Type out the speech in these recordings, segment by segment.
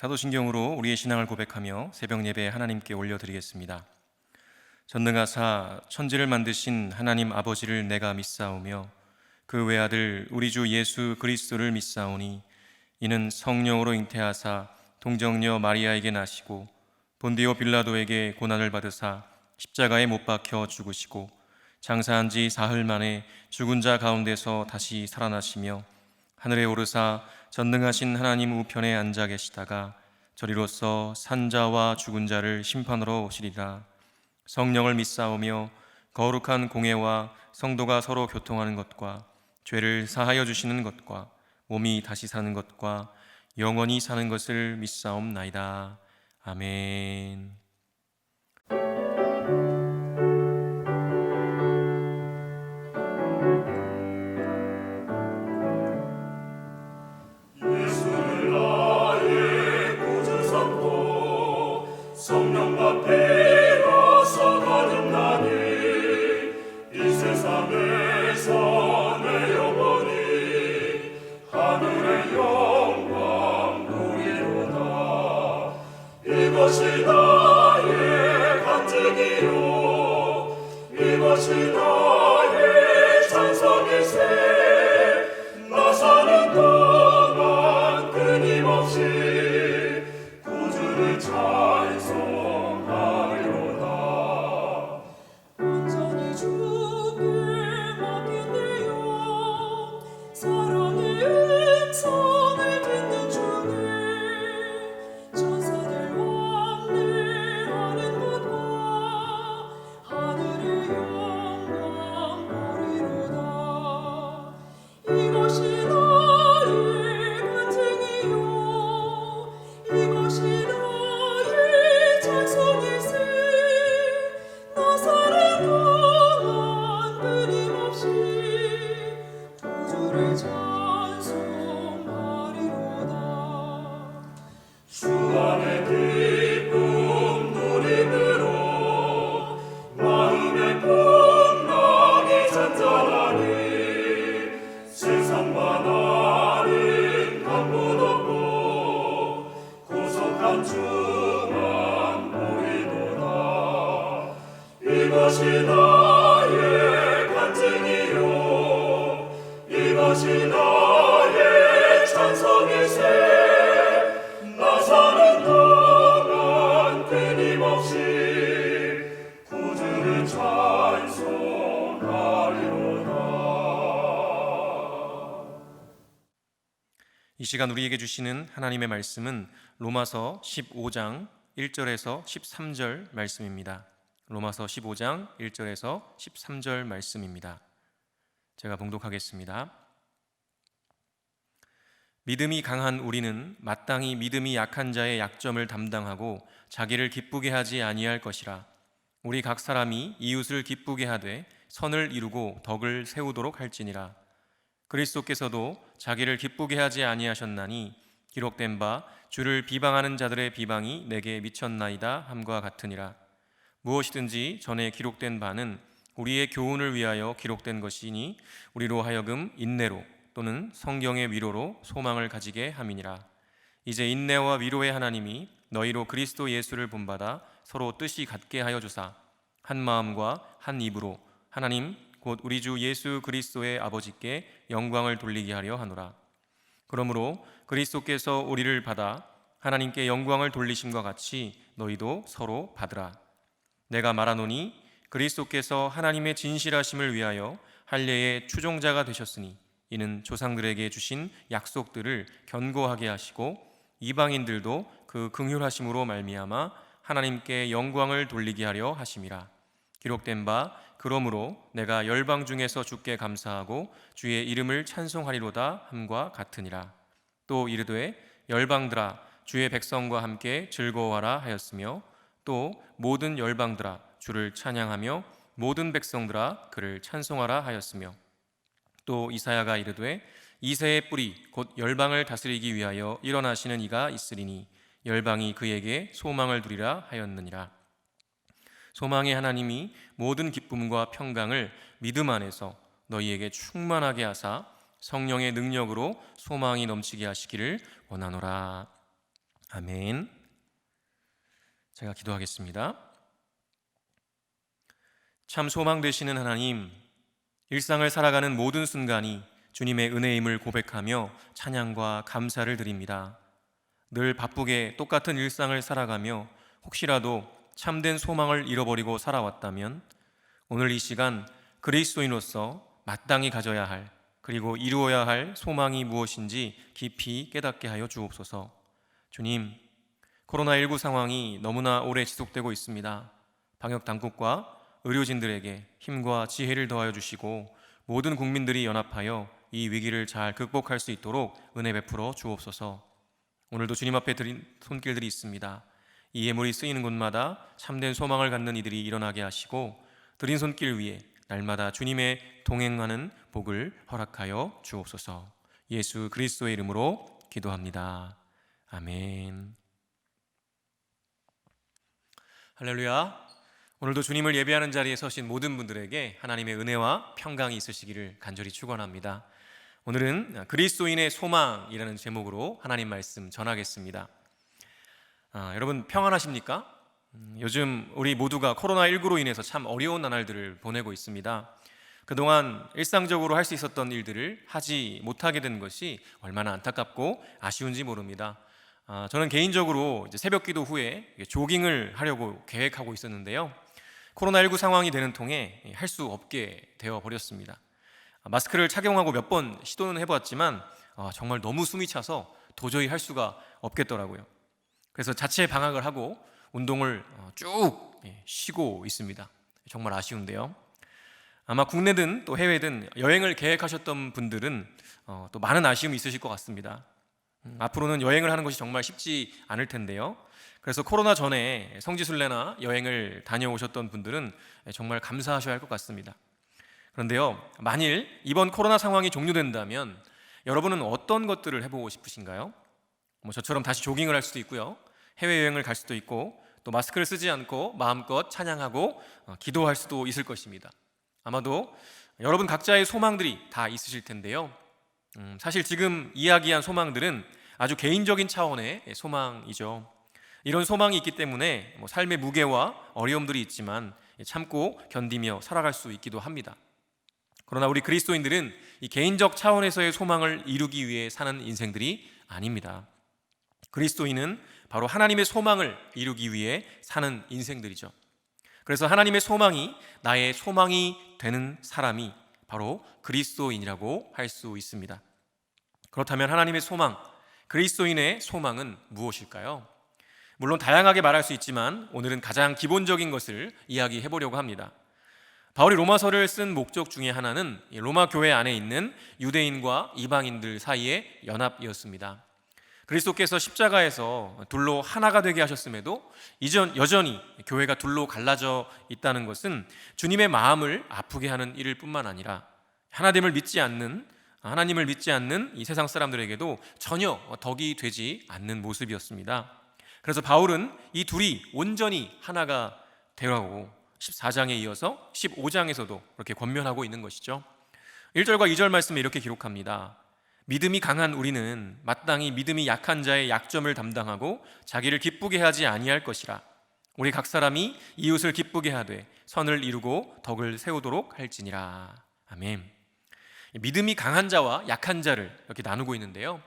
사도신경으로 우리의 신앙을 고백하며 새벽 예배 하나님께 올려드리겠습니다. 전능하사 천지를 만드신 하나님 아버지를 내가 믿사오며 그 외아들 우리 주 예수 그리스도를 믿사오니 이는 성령으로 잉태하사 동정녀 마리아에게 나시고 본디오 빌라도에게 고난을 받으사 십자가에 못 박혀 죽으시고 장사한 지 사흘 만에 죽은 자 가운데서 다시 살아나시며 하늘에 오르사 전능하신 하나님 우편에 앉아 계시다가 저리로서 산자와 죽은 자를 심판하러 오시리라. 성령을 믿사오며 거룩한 공회와 성도가 서로 교통하는 것과 죄를 사하여 주시는 것과 몸이 다시 사는 것과 영원히 사는 것을 믿사옵나이다. 아멘. 성령과 피로서 거듭나니 이 세상에서 내 영혼이 하늘의 영광 누리로다. 이것이 나의 간증이요 이것이 나의 찬송일세. 나 사는 동안 끊임없이 구주를 찬송하리로다. 온전히 주께 맡긴대요. 사랑의 음성을 듣는 중에 천사들 왕래하는 것과 하늘의 영광 보리로다. 이것이 나의 간증이요 이것이 나의 찬송일세. 나 사는 동안 끊임없이 구주를 찬송하리로다. 주 안에 기쁨 누림으로 마음의 풍랑이 잔잔하니 세상과 나는 강분 없고 고속한 주만 보이도다. 이것이 나의 간증이요 이것이 나의 찬송일세. 나 사는 동안 끊임없이 구주를 찬송하리로다. 이 시간 우리에게 주시는 하나님의 말씀은 로마서 15장 1절에서 13절 말씀입니다. 로마서 15장 1절에서 13절 말씀입니다. 제가 봉독하겠습니다. 믿음이 강한 우리는 마땅히 믿음이 약한 자의 약점을 담당하고 자기를 기쁘게 하지 아니할 것이라. 우리 각 사람이 이웃을 기쁘게 하되 선을 이루고 덕을 세우도록 할지니라. 그리스도께서도 자기를 기쁘게 하지 아니하셨나니 기록된 바 주를 비방하는 자들의 비방이 내게 미쳤나이다 함과 같으니라. 무엇이든지 전에 기록된 바는 우리의 교훈을 위하여 기록된 것이니 우리로 하여금 인내로 또는 성경의 위로로 소망을 가지게 함이니라. 이제 인내와 위로의 하나님이 너희로 그리스도 예수를 본받아 서로 뜻이 같게 하여 주사 한 마음과 한 입으로 하나님 곧 우리 주 예수 그리스도의 아버지께 영광을 돌리게 하려 하노라. 그러므로 그리스도께서 우리를 받아 하나님께 영광을 돌리심과 같이 너희도 서로 받으라. 내가 말하노니 그리스도께서 하나님의 진실하심을 위하여 할례의 추종자가 되셨으니 이는 조상들에게 주신 약속들을 견고하게 하시고 이방인들도 그 긍휼하심으로 말미암아 하나님께 영광을 돌리게 하려 하심이라. 기록된 바 그러므로 내가 열방 중에서 주께 감사하고 주의 이름을 찬송하리로다 함과 같으니라. 또 이르되 열방들아 주의 백성과 함께 즐거워하라 하였으며 또 모든 열방들아 주를 찬양하며 모든 백성들아 그를 찬송하라 하였으며 또 이사야가 이르되 이새의 뿌리 곧 열방을 다스리기 위하여 일어나시는 이가 있으리니 열방이 그에게 소망을 두리라 하였느니라. 소망의 하나님이 모든 기쁨과 평강을 믿음 안에서 너희에게 충만하게 하사 성령의 능력으로 소망이 넘치게 하시기를 원하노라. 아멘. 제가 기도하겠습니다. 참 소망 되시는 하나님, 일상을 살아가는 모든 순간이 주님의 은혜임을 고백하며 찬양과 감사를 드립니다. 늘 바쁘게 똑같은 일상을 살아가며 혹시라도 참된 소망을 잃어버리고 살아왔다면 오늘 이 시간 그리스도인으로서 마땅히 가져야 할, 그리고 이루어야 할 소망이 무엇인지 깊이 깨닫게 하여 주옵소서. 주님, 코로나19 상황이 너무나 오래 지속되고 있습니다. 방역 당국과 의료진들에게 힘과 지혜를 더하여 주시고 모든 국민들이 연합하여 이 위기를 잘 극복할 수 있도록 은혜 베풀어 주옵소서. 오늘도 주님 앞에 드린 손길들이 있습니다. 이 예물이 쓰이는 곳마다 참된 소망을 갖는 이들이 일어나게 하시고 드린 손길 위에 날마다 주님의 동행하는 복을 허락하여 주옵소서. 예수 그리스도의 이름으로 기도합니다. 아멘. 할렐루야. 오늘도 주님을 예배하는 자리에 서신 모든 분들에게 하나님의 은혜와 평강이 있으시기를 간절히 축원합니다. 오늘은 그리스도인의 소망이라는 제목으로 하나님 말씀 전하겠습니다. 여러분 평안하십니까? 요즘 우리 모두가 코로나19로 인해서 참 어려운 나날들을 보내고 있습니다. 그동안 일상적으로 할 수 있었던 일들을 하지 못하게 된 것이 얼마나 안타깝고 아쉬운지 모릅니다. 저는 개인적으로 이제 새벽 기도 후에 조깅을 하려고 계획하고 있었는데요. 코로나19 상황이 되는 통에 할 수 없게 되어 버렸습니다. 마스크를 착용하고 몇 번 시도는 해보았지만 정말 너무 숨이 차서 도저히 할 수가 없겠더라고요. 그래서 자체 방학을 하고 운동을 쭉 쉬고 있습니다. 정말 아쉬운데요. 아마 국내든 또 해외든 여행을 계획하셨던 분들은 또 많은 아쉬움이 있으실 것 같습니다. 앞으로는 여행을 하는 것이 정말 쉽지 않을 텐데요. 그래서 코로나 전에 성지순례나 여행을 다녀오셨던 분들은 정말 감사하셔야 할 것 같습니다. 그런데요, 만일 이번 코로나 상황이 종료된다면 여러분은 어떤 것들을 해보고 싶으신가요? 저처럼 다시 조깅을 할 수도 있고요, 해외여행을 갈 수도 있고, 또 마스크를 쓰지 않고 마음껏 찬양하고 기도할 수도 있을 것입니다. 아마도 여러분 각자의 소망들이 다 있으실 텐데요. 사실 지금 이야기한 소망들은 아주 개인적인 차원의 소망이죠. 이런 소망이 있기 때문에 삶의 무게와 어려움들이 있지만 참고 견디며 살아갈 수 있기도 합니다. 그러나 우리 그리스도인들은 이 개인적 차원에서의 소망을 이루기 위해 사는 인생들이 아닙니다. 그리스도인은 바로 하나님의 소망을 이루기 위해 사는 인생들이죠. 그래서 하나님의 소망이 나의 소망이 되는 사람이 바로 그리스도인이라고 할 수 있습니다. 그렇다면 하나님의 소망, 그리스도인의 소망은 무엇일까요? 물론 다양하게 말할 수 있지만 오늘은 가장 기본적인 것을 이야기해 보려고 합니다. 바울이 로마서를 쓴 목적 중에 하나는 로마 교회 안에 있는 유대인과 이방인들 사이의 연합이었습니다. 그리스도께서 십자가에서 둘로 하나가 되게 하셨음에도 여전히 교회가 둘로 갈라져 있다는 것은 주님의 마음을 아프게 하는 일일 뿐만 아니라 하나님을 믿지 않는 이 세상 사람들에게도 전혀 덕이 되지 않는 모습이었습니다. 그래서 바울은 이 둘이 온전히 하나가 되라고 14장에 이어서 15장에서도 그렇게 권면하고 있는 것이죠. 1절과 2절 말씀에 이렇게 기록합니다. 믿음이 강한 우리는 마땅히 믿음이 약한 자의 약점을 담당하고 자기를 기쁘게 하지 아니할 것이라. 우리 각 사람이 이웃을 기쁘게 하되 선을 이루고 덕을 세우도록 할지니라. 아멘. 믿음이 강한 자와 약한 자를 이렇게 나누고 있는데요.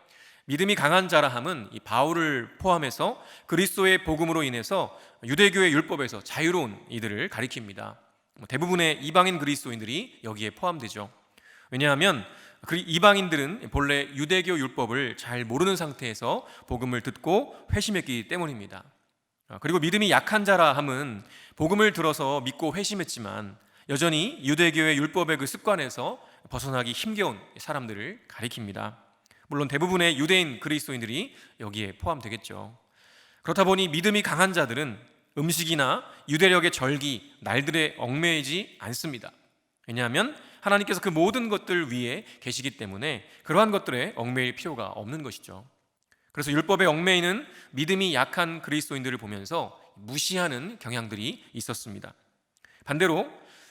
믿음이 강한 자라 함은 이 바울을 포함해서 그리스도의 복음으로 인해서 유대교의 율법에서 자유로운 이들을 가리킵니다. 대부분의 이방인 그리스도인들이 여기에 포함되죠. 왜냐하면 이방인들은 본래 유대교 율법을 잘 모르는 상태에서 복음을 듣고 회심했기 때문입니다. 그리고 믿음이 약한 자라 함은 복음을 들어서 믿고 회심했지만 여전히 유대교의 율법의 그 습관에서 벗어나기 힘겨운 사람들을 가리킵니다. 물론 대부분의 유대인 그리스도인들이 여기에 포함되겠죠. 그렇다 보니 믿음이 강한 자들은 음식이나 유대력의 절기, 날들에 얽매이지 않습니다. 왜냐하면 하나님께서 그 모든 것들 위에 계시기 때문에 그러한 것들에 얽매일 필요가 없는 것이죠. 그래서 율법에 얽매이는 믿음이 약한 그리스도인들을 보면서 무시하는 경향들이 있었습니다. 반대로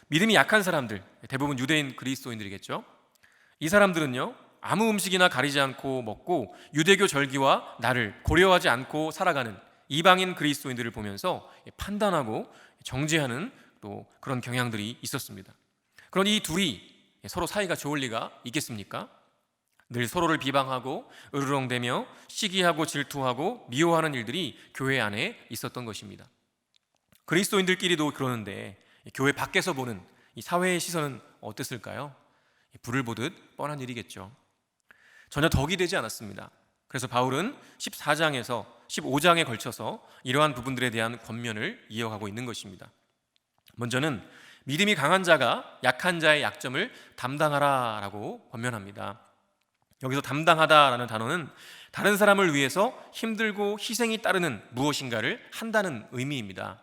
믿음이 약한 사람들, 대부분 유대인 그리스도인들이겠죠. 이 사람들은요, 아무 음식이나 가리지 않고 먹고 유대교 절기와 날을 고려하지 않고 살아가는 이방인 그리스도인들을 보면서 판단하고 정죄하는 또 그런 경향들이 있었습니다. 그런 이 둘이 서로 사이가 좋을 리가 있겠습니까? 늘 서로를 비방하고 으르렁대며 시기하고 질투하고 미워하는 일들이 교회 안에 있었던 것입니다. 그리스도인들끼리도 그러는데 교회 밖에서 보는 이 사회의 시선은 어땠을까요? 불을 보듯 뻔한 일이겠죠. 전혀 덕이 되지 않았습니다. 그래서 바울은 14장에서 15장에 걸쳐서 이러한 부분들에 대한 권면을 이어가고 있는 것입니다. 먼저는 믿음이 강한 자가 약한 자의 약점을 담당하라라고 권면합니다. 여기서 담당하다라는 단어는 다른 사람을 위해서 힘들고 희생이 따르는 무엇인가를 한다는 의미입니다.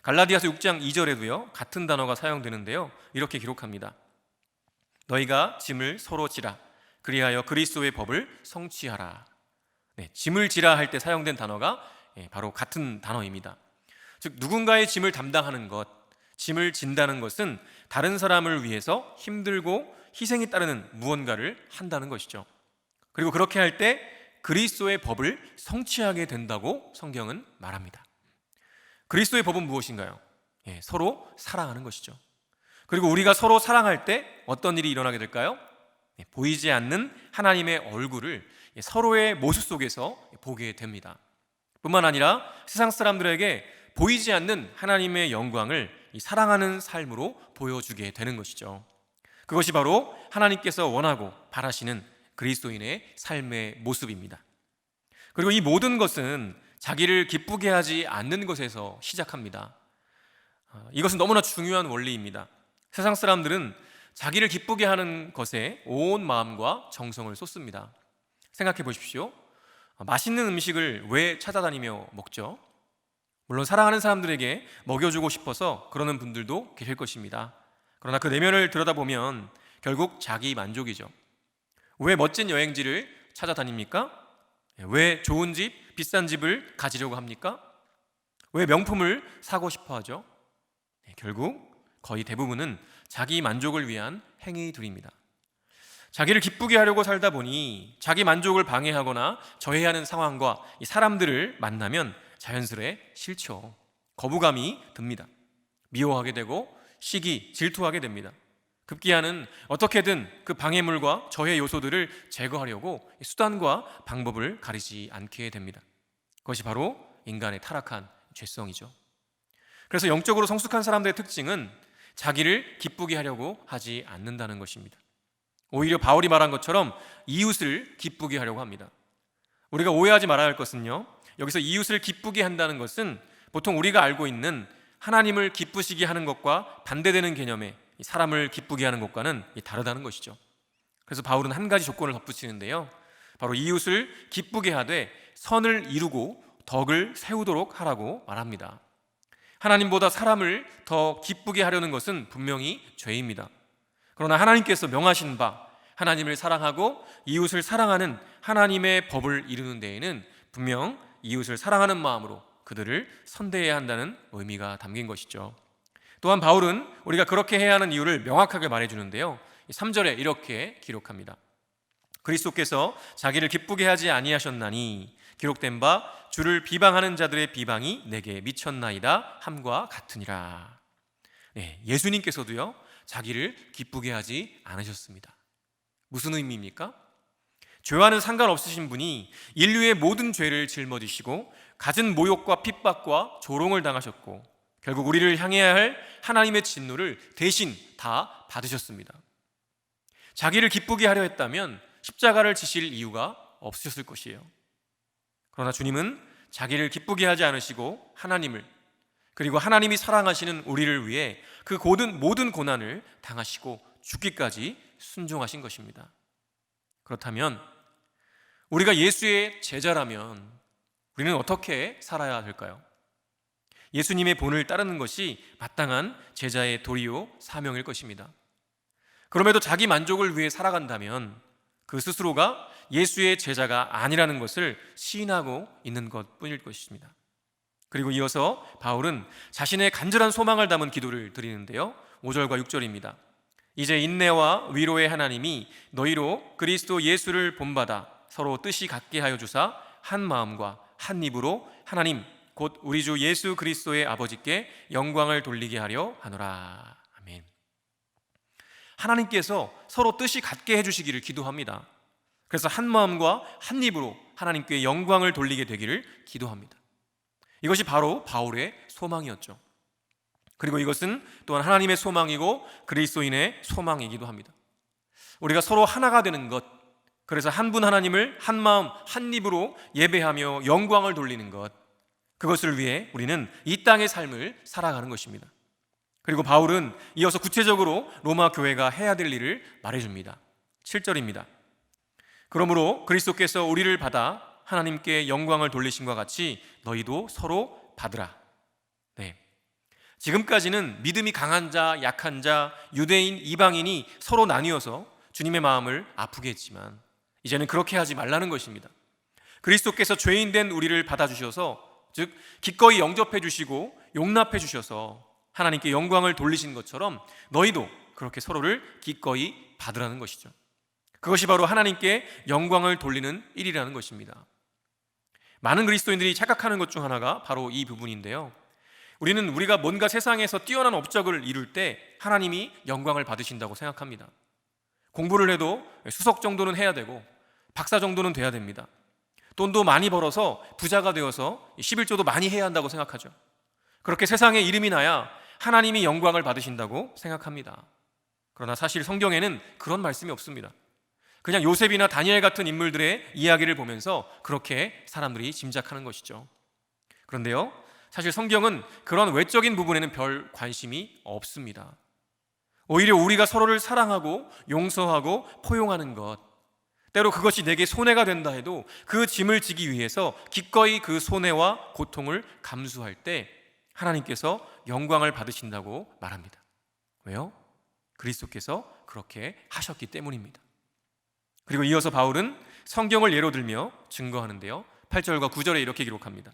갈라디아서 6장 2절에도요 같은 단어가 사용되는데요, 이렇게 기록합니다. 너희가 짐을 서로 지라 그리하여 그리스도의 법을 성취하라. 짐을 지라 할 때 사용된 단어가 바로 같은 단어입니다. 즉 누군가의 짐을 담당하는 것, 짐을 진다는 것은 다른 사람을 위해서 힘들고 희생이 따르는 무언가를 한다는 것이죠. 그리고 그렇게 할 때 그리스도의 법을 성취하게 된다고 성경은 말합니다. 그리스도의 법은 무엇인가요? 서로 사랑하는 것이죠. 그리고 우리가 서로 사랑할 때 어떤 일이 일어나게 될까요? 보이지 않는 하나님의 얼굴을 서로의 모습 속에서 보게 됩니다. 뿐만 아니라 세상 사람들에게 보이지 않는 하나님의 영광을 사랑하는 삶으로 보여주게 되는 것이죠. 그것이 바로 하나님께서 원하고 바라시는 그리스도인의 삶의 모습입니다. 그리고 이 모든 것은 자기를 기쁘게 하지 않는 것에서 시작합니다. 이것은 너무나 중요한 원리입니다. 세상 사람들은 자기를 기쁘게 하는 것에 온 마음과 정성을 쏟습니다. 생각해 보십시오. 맛있는 음식을 왜 찾아다니며 먹죠? 물론 사랑하는 사람들에게 먹여주고 싶어서 그러는 분들도 계실 것입니다. 그러나 그 내면을 들여다보면 결국 자기 만족이죠. 왜 멋진 여행지를 찾아다닙니까? 왜 좋은 집, 비싼 집을 가지려고 합니까? 왜 명품을 사고 싶어 하죠? 결국 거의 대부분은 자기 만족을 위한 행위들입니다. 자기를 기쁘게 하려고 살다 보니 자기 만족을 방해하거나 저해하는 상황과 이 사람들을 만나면 자연스레 싫죠. 거부감이 듭니다. 미워하게 되고 시기, 질투하게 됩니다. 급기야는 어떻게든 그 방해물과 저해 요소들을 제거하려고 수단과 방법을 가리지 않게 됩니다. 그것이 바로 인간의 타락한 죄성이죠. 그래서 영적으로 성숙한 사람들의 특징은 자기를 기쁘게 하려고 하지 않는다는 것입니다. 오히려 바울이 말한 것처럼 이웃을 기쁘게 하려고 합니다. 우리가 오해하지 말아야 할 것은요, 여기서 이웃을 기쁘게 한다는 것은 보통 우리가 알고 있는 하나님을 기쁘시게 하는 것과 반대되는 개념의 사람을 기쁘게 하는 것과는 다르다는 것이죠. 그래서 바울은 한 가지 조건을 덧붙이는데요, 바로 이웃을 기쁘게 하되 선을 이루고 덕을 세우도록 하라고 말합니다. 하나님보다 사람을 더 기쁘게 하려는 것은 분명히 죄입니다. 그러나 하나님께서 명하신 바 하나님을 사랑하고 이웃을 사랑하는 하나님의 법을 이루는 데에는 분명 이웃을 사랑하는 마음으로 그들을 선대해야 한다는 의미가 담긴 것이죠. 또한 바울은 우리가 그렇게 해야 하는 이유를 명확하게 말해주는데요, 3절에 이렇게 기록합니다. 그리스도께서 자기를 기쁘게 하지 아니하셨나니 기록된 바 주를 비방하는 자들의 비방이 내게 미쳤나이다 함과 같으니라. 예수님께서도요 자기를 기쁘게 하지 않으셨습니다. 무슨 의미입니까? 죄와는 상관없으신 분이 인류의 모든 죄를 짊어지시고 갖은 모욕과 핍박과 조롱을 당하셨고 결국 우리를 향해야 할 하나님의 진노를 대신 다 받으셨습니다. 자기를 기쁘게 하려 했다면 십자가를 지실 이유가 없으셨을 것이에요. 그러나 주님은 자기를 기쁘게 하지 않으시고 하나님을, 그리고 하나님이 사랑하시는 우리를 위해 그 모든 고난을 당하시고 죽기까지 순종하신 것입니다. 그렇다면 우리가 예수의 제자라면 우리는 어떻게 살아야 될까요? 예수님의 본을 따르는 것이 마땅한 제자의 도리요 사명일 것입니다. 그럼에도 자기 만족을 위해 살아간다면 그 스스로가 예수의 제자가 아니라는 것을 시인하고 있는 것뿐일 것입니다. 그리고 이어서 바울은 자신의 간절한 소망을 담은 기도를 드리는데요, 5절과 6절입니다. 이제 인내와 위로의 하나님이 너희로 그리스도 예수를 본받아 서로 뜻이 같게 하여 주사 한 마음과 한 입으로 하나님 곧 우리 주 예수 그리스도의 아버지께 영광을 돌리게 하려 하노라. 아멘. 하나님께서 서로 뜻이 같게 해주시기를 기도합니다. 그래서 한 마음과 한 입으로 하나님께 영광을 돌리게 되기를 기도합니다. 이것이 바로 바울의 소망이었죠. 그리고 이것은 또한 하나님의 소망이고 그리스도인의 소망이기도 합니다. 우리가 서로 하나가 되는 것, 그래서 한 분 하나님을 한 마음 한 입으로 예배하며 영광을 돌리는 것, 그것을 위해 우리는 이 땅의 삶을 살아가는 것입니다. 그리고 바울은 이어서 구체적으로 로마 교회가 해야 될 일을 말해줍니다. 7절입니다. 그러므로 그리스도께서 우리를 받아 하나님께 영광을 돌리심과 같이 너희도 서로 받으라. 네. 지금까지는 믿음이 강한 자, 약한 자, 유대인, 이방인이 서로 나뉘어서 주님의 마음을 아프게 했지만 이제는 그렇게 하지 말라는 것입니다. 그리스도께서 죄인된 우리를 받아주셔서, 즉 기꺼이 영접해 주시고 용납해 주셔서 하나님께 영광을 돌리신 것처럼 너희도 그렇게 서로를 기꺼이 받으라는 것이죠. 그것이 바로 하나님께 영광을 돌리는 일이라는 것입니다. 많은 그리스도인들이 착각하는 것 중 하나가 바로 이 부분인데요. 우리가 뭔가 세상에서 뛰어난 업적을 이룰 때 하나님이 영광을 받으신다고 생각합니다. 공부를 해도 수석 정도는 해야 되고 박사 정도는 돼야 됩니다. 돈도 많이 벌어서 부자가 되어서 11조도 많이 해야 한다고 생각하죠. 그렇게 세상에 이름이 나야 하나님이 영광을 받으신다고 생각합니다. 그러나 사실 성경에는 그런 말씀이 없습니다. 그냥 요셉이나 다니엘 같은 인물들의 이야기를 보면서 그렇게 사람들이 짐작하는 것이죠. 그런데요, 사실 성경은 그런 외적인 부분에는 별 관심이 없습니다. 오히려 우리가 서로를 사랑하고 용서하고 포용하는 것, 때로 그것이 내게 손해가 된다 해도 그 짐을 지기 위해서 기꺼이 그 손해와 고통을 감수할 때 하나님께서 영광을 받으신다고 말합니다. 왜요? 그리스도께서 그렇게 하셨기 때문입니다. 그리고 이어서 바울은 성경을 예로 들며 증거하는데요, 8절과 9절에 이렇게 기록합니다.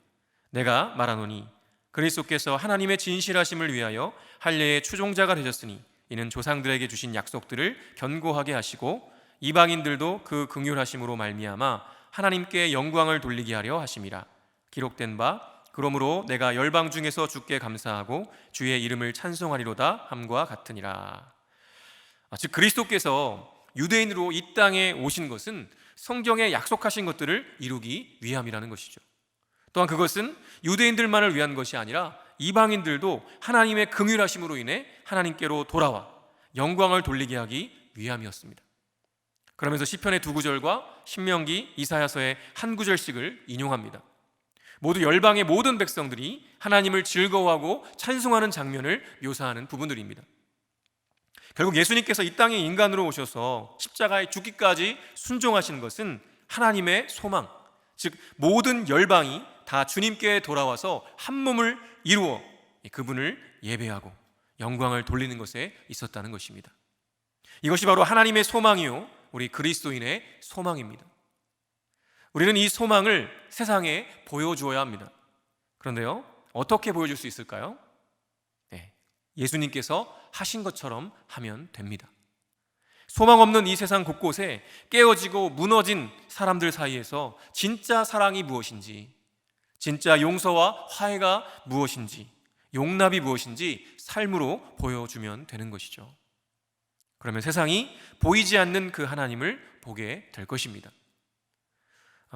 내가 말하노니 그리스도께서 하나님의 진실하심을 위하여 할례의 추종자가 되셨으니 이는 조상들에게 주신 약속들을 견고하게 하시고 이방인들도 그 긍휼하심으로 말미암아 하나님께 영광을 돌리게 하려 하심이라. 기록된 바 그러므로 내가 열방 중에서 주께 감사하고 주의 이름을 찬송하리로다 함과 같으니라. 즉 그리스도께서 유대인으로 이 땅에 오신 것은 성경에 약속하신 것들을 이루기 위함이라는 것이죠. 또한 그것은 유대인들만을 위한 것이 아니라 이방인들도 하나님의 긍휼하심으로 인해 하나님께로 돌아와 영광을 돌리게 하기 위함이었습니다. 그러면서 시편의 두 구절과 신명기, 이사야서의 한 구절씩을 인용합니다. 모두 열방의 모든 백성들이 하나님을 즐거워하고 찬송하는 장면을 묘사하는 부분들입니다. 결국 예수님께서 이 땅에 인간으로 오셔서 십자가에 죽기까지 순종하시는 것은 하나님의 소망, 즉 모든 열방이 다 주님께 돌아와서 한 몸을 이루어 그분을 예배하고 영광을 돌리는 것에 있었다는 것입니다. 이것이 바로 하나님의 소망이요 우리 그리스도인의 소망입니다. 우리는 이 소망을 세상에 보여주어야 합니다. 그런데요, 어떻게 보여줄 수 있을까요? 예수님께서 하신 것처럼 하면 됩니다. 소망 없는 이 세상 곳곳에 깨어지고 무너진 사람들 사이에서 진짜 사랑이 무엇인지, 진짜 용서와 화해가 무엇인지, 용납이 무엇인지 삶으로 보여주면 되는 것이죠. 그러면 세상이 보이지 않는 그 하나님을 보게 될 것입니다.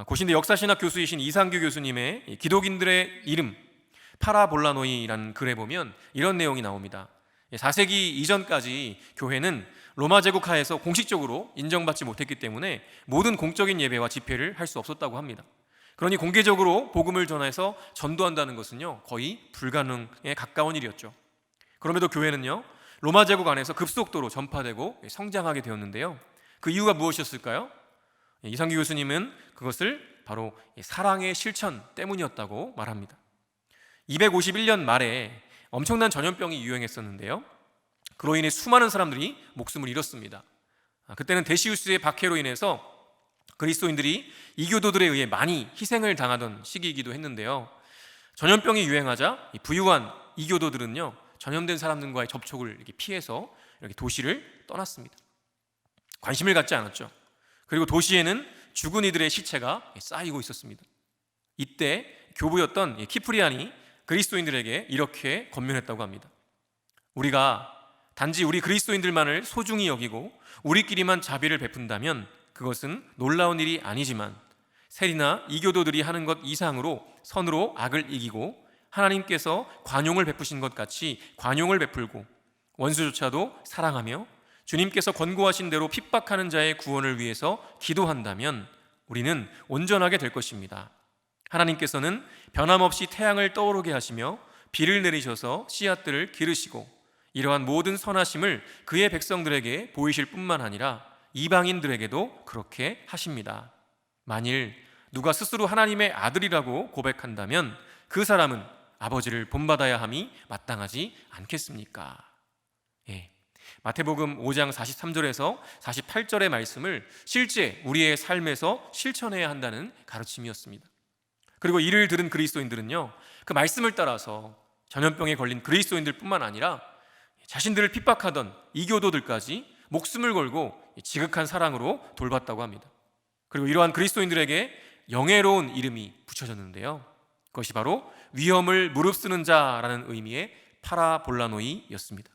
고신대 역사신학 교수이신 이상규 교수님의 기독인들의 이름 파라볼라노이라는 글에 보면 이런 내용이 나옵니다. 4세기 이전까지 교회는 로마 제국 하에서 공식적으로 인정받지 못했기 때문에 모든 공적인 예배와 집회를 할 수 없었다고 합니다. 그러니 공개적으로 복음을 전해서 전도한다는 것은요 거의 불가능에 가까운 일이었죠. 그럼에도 교회는요 로마 제국 안에서 급속도로 전파되고 성장하게 되었는데요, 그 이유가 무엇이었을까요? 이상규 교수님은 그것을 바로 사랑의 실천 때문이었다고 말합니다. 251년 말에 엄청난 전염병이 유행했었는데요, 그로 인해 수많은 사람들이 목숨을 잃었습니다. 그때는 데시우스의 박해로 인해서 그리스도인들이 이교도들에 의해 많이 희생을 당하던 시기이기도 했는데요, 전염병이 유행하자 부유한 이교도들은요 전염된 사람들과의 접촉을 이렇게 피해서 이렇게 도시를 떠났습니다. 관심을 갖지 않았죠. 그리고 도시에는 죽은 이들의 시체가 쌓이고 있었습니다. 이때 교부였던 키프리안이 그리스도인들에게 이렇게 권면했다고 합니다. 우리가 단지 우리 그리스도인들만을 소중히 여기고 우리끼리만 자비를 베푼다면 그것은 놀라운 일이 아니지만 세리나 이교도들이 하는 것 이상으로 선으로 악을 이기고 하나님께서 관용을 베푸신 것 같이 관용을 베풀고 원수조차도 사랑하며 주님께서 권고하신 대로 핍박하는 자의 구원을 위해서 기도한다면 우리는 온전하게 될 것입니다. 하나님께서는 변함없이 태양을 떠오르게 하시며 비를 내리셔서 씨앗들을 기르시고 이러한 모든 선하심을 그의 백성들에게 보이실 뿐만 아니라 이방인들에게도 그렇게 하십니다. 만일 누가 스스로 하나님의 아들이라고 고백한다면 그 사람은 아버지를 본받아야 함이 마땅하지 않겠습니까? 마태복음 5장 43절에서 48절의 말씀을 실제 우리의 삶에서 실천해야 한다는 가르침이었습니다. 그리고 이를 들은 그리스도인들은요, 그 말씀을 따라서 전염병에 걸린 그리스도인들 뿐만 아니라 자신들을 핍박하던 이교도들까지 목숨을 걸고 지극한 사랑으로 돌봤다고 합니다. 그리고 이러한 그리스도인들에게 영예로운 이름이 붙여졌는데요, 그것이 바로 위험을 무릅쓰는 자라는 의미의 파라볼라노이였습니다.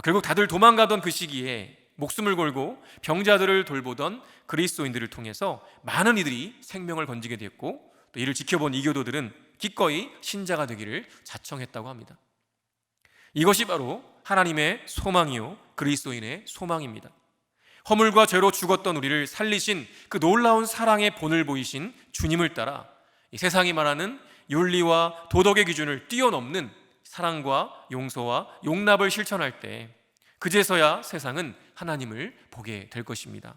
결국 다들 도망가던 그 시기에 목숨을 걸고 병자들을 돌보던 그리스도인들을 통해서 많은 이들이 생명을 건지게 되었고, 또 이를 지켜본 이교도들은 기꺼이 신자가 되기를 자청했다고 합니다. 이것이 바로 하나님의 소망이요 그리스도인의 소망입니다. 허물과 죄로 죽었던 우리를 살리신 그 놀라운 사랑의 본을 보이신 주님을 따라 이 세상이 말하는 윤리와 도덕의 기준을 뛰어넘는 사랑과 용서와 용납을 실천할 때 그제서야 세상은 하나님을 보게 될 것입니다.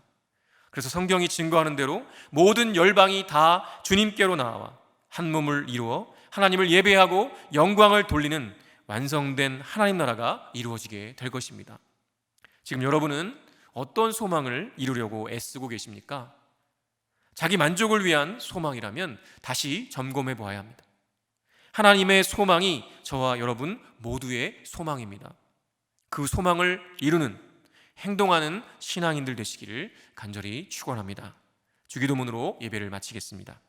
그래서 성경이 증거하는 대로 모든 열방이 다 주님께로 나와 한 몸을 이루어 하나님을 예배하고 영광을 돌리는 완성된 하나님 나라가 이루어지게 될 것입니다. 지금 여러분은 어떤 소망을 이루려고 애쓰고 계십니까? 자기 만족을 위한 소망이라면 다시 점검해 보아야 합니다. 하나님의 소망이 저와 여러분 모두의 소망입니다. 그 소망을 이루는, 행동하는 신앙인들 되시기를 간절히 축원합니다. 주기도문으로 예배를 마치겠습니다.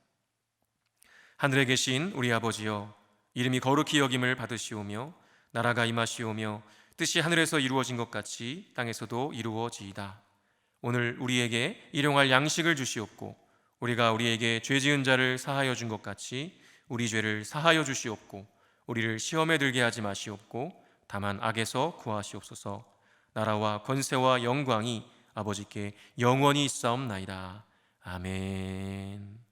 하늘에 계신 우리 아버지여, 이름이 거룩히 여김을 받으시오며 나라가 임하시오며 뜻이 하늘에서 이루어진 것 같이 땅에서도 이루어지이다. 오늘 우리에게 일용할 양식을 주시옵고 우리가 우리에게 죄 지은 자를 사하여 준 것 같이 우리 죄를 사하여 주시옵고 우리를 시험에 들게 하지 마시옵고 다만 악에서 구하시옵소서. 나라와 권세와 영광이 아버지께 영원히 있사옵나이다. 아멘.